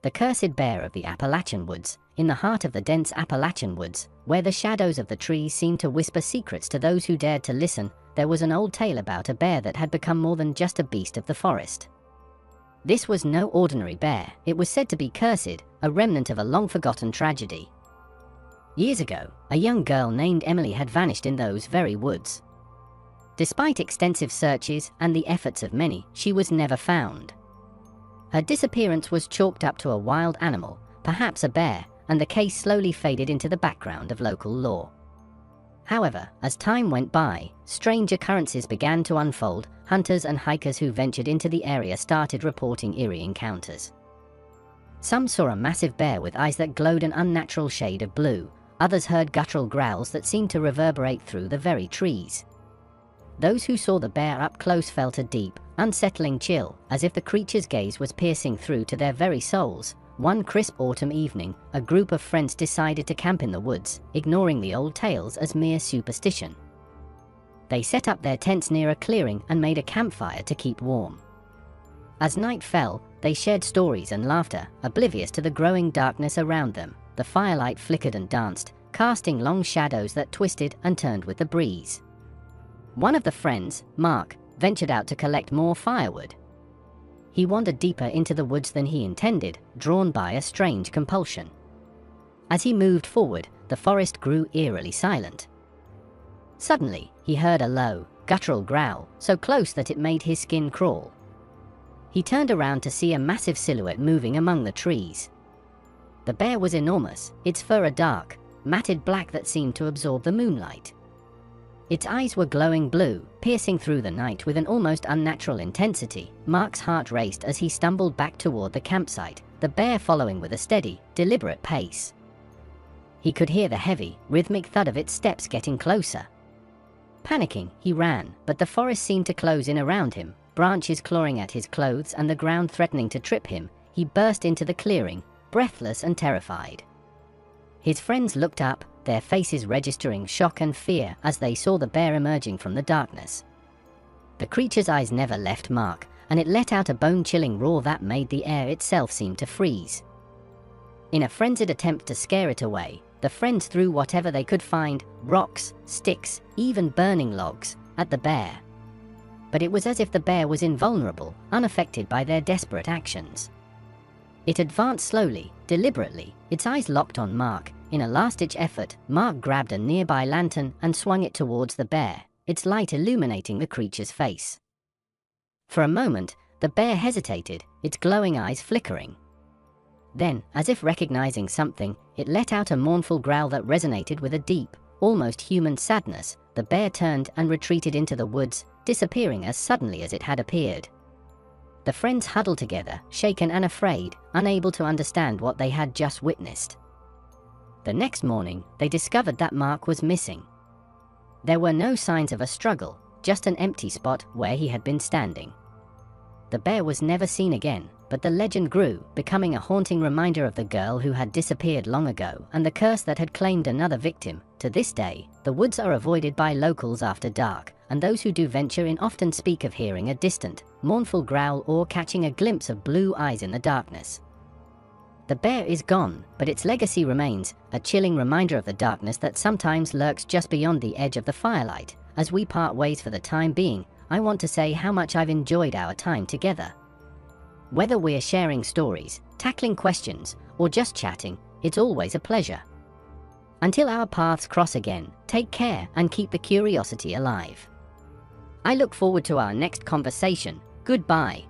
The cursed bear of the Appalachian woods. In the heart of the dense Appalachian woods, where the shadows of the trees seemed to whisper secrets to those who dared to listen, there was an old tale about a bear that had become more than just a beast of the forest. This was no ordinary bear. It was said to be cursed, a remnant of a long-forgotten tragedy. Years ago, a young girl named Emily had vanished in those very woods. Despite extensive searches and the efforts of many, she was never found. Her disappearance was chalked up to a wild animal, perhaps a bear, and the case slowly faded into the background of local law. However, as time went by, strange occurrences began to unfold. Hunters and hikers who ventured into the area started reporting eerie encounters. Some saw a massive bear with eyes that glowed an unnatural shade of blue. Others heard guttural growls that seemed to reverberate through the very trees. Those who saw the bear up close felt a deep, unsettling chill, as if the creature's gaze was piercing through to their very souls. One crisp autumn evening, a group of friends decided to camp in the woods, ignoring the old tales as mere superstition. They set up their tents near a clearing and made a campfire to keep warm. As night fell, they shared stories and laughter, oblivious to the growing darkness around them. The firelight flickered and danced, casting long shadows that twisted and turned with the breeze. One of the friends, Mark, ventured out to collect more firewood. He wandered deeper into the woods than he intended, drawn by a strange compulsion. As he moved forward, the forest grew eerily silent. Suddenly, he heard a low, guttural growl, so close that it made his skin crawl. He turned around to see a massive silhouette moving among the trees. The bear was enormous, its fur a dark, matted black that seemed to absorb the moonlight. Its eyes were glowing blue, piercing through the night with an almost unnatural intensity. Mark's heart raced as he stumbled back toward the campsite, the bear following with a steady, deliberate pace. He could hear the heavy, rhythmic thud of its steps getting closer. Panicking, he ran, but the forest seemed to close in around him, branches clawing at his clothes and the ground threatening to trip him. He burst into the clearing, breathless and terrified. His friends looked up, their faces registering shock and fear as they saw the bear emerging from the darkness. The creature's eyes never left Mark, and it let out a bone-chilling roar that made the air itself seem to freeze. In a frenzied attempt to scare it away, the friends threw whatever they could find, rocks, sticks, even burning logs, at the bear. But it was as if the bear was invulnerable, unaffected by their desperate actions. It advanced slowly, deliberately, its eyes locked on Mark. In a last-ditch effort, Mark grabbed a nearby lantern and swung it towards the bear, its light illuminating the creature's face. For a moment, the bear hesitated, its glowing eyes flickering. Then, as if recognizing something, it let out a mournful growl that resonated with a deep, almost human sadness. The bear turned and retreated into the woods, disappearing as suddenly as it had appeared. The friends huddled together, shaken and afraid, unable to understand what they had just witnessed. The next morning, they discovered that Mark was missing. There were no signs of a struggle, just an empty spot where he had been standing. The bear was never seen again, but the legend grew, becoming a haunting reminder of the girl who had disappeared long ago and the curse that had claimed another victim. To this day, the woods are avoided by locals after dark, and those who do venture in often speak of hearing a distant, mournful growl or catching a glimpse of blue eyes in the darkness. The bear is gone, but its legacy remains, a chilling reminder of the darkness that sometimes lurks just beyond the edge of the firelight. As we part ways for the time being, I want to say how much I've enjoyed our time together. Whether we're sharing stories, tackling questions, or just chatting, it's always a pleasure. Until our paths cross again, take care and keep the curiosity alive. I look forward to our next conversation. Goodbye.